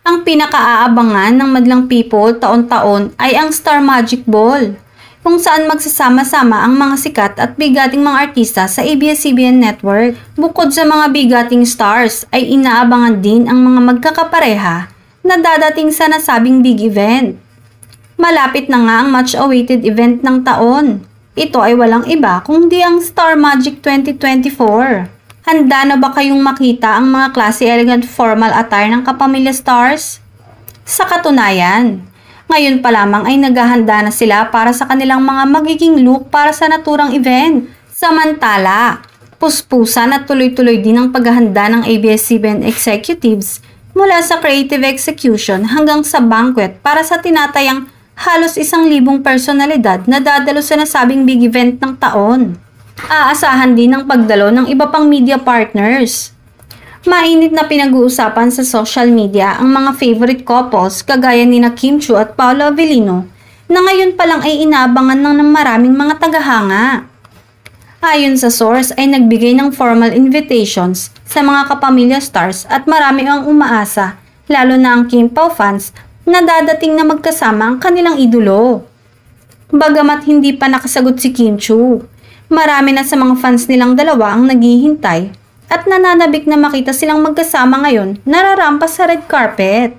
Ang pinakaaabangan ng madlang people taon-taon ay ang Star Magic Ball, kung saan magsasama-sama ang mga sikat at bigating mga artista sa ABS-CBN Network. Bukod sa mga bigating stars, ay inaabangan din ang mga magkakapareha na dadating sa nasabing big event. Malapit na nga ang much-awaited event ng taon. Ito ay walang iba kundi ang Star Magic 2024. Handa na ba kayong makita ang mga classy, elegant, formal attire ng kapamilya stars? Sa katunayan, ngayon pa lamang ay naghahanda na sila para sa kanilang mga magiging look para sa naturang event. Samantala, puspusan at tuloy-tuloy din ang paghahanda ng ABS-CBN executives mula sa creative execution hanggang sa banquet para sa tinatayang halos 1,000 personalidad na dadalo sa nasabing big event ng taon. Aasahan din ang pagdalo ng iba pang media partners. Mainit na pinag-uusapan sa social media ang mga favorite couples kagaya ni Kim Chiu at Paolo Avellino na ngayon pa lang ay inaabangan ng maraming mga tagahanga. Ayon sa source ay nagbigay ng formal invitations sa mga kapamilya stars at marami ang umaasa, lalo na ang Kim Pao fans, na dadating na magkasama ang kanilang idolo. Bagamat hindi pa nakasagot si Kim Chiu, marami na sa mga fans nilang dalawa ang naghihintay at nananabik na makita silang magkasama ngayon nararampas sa red carpet.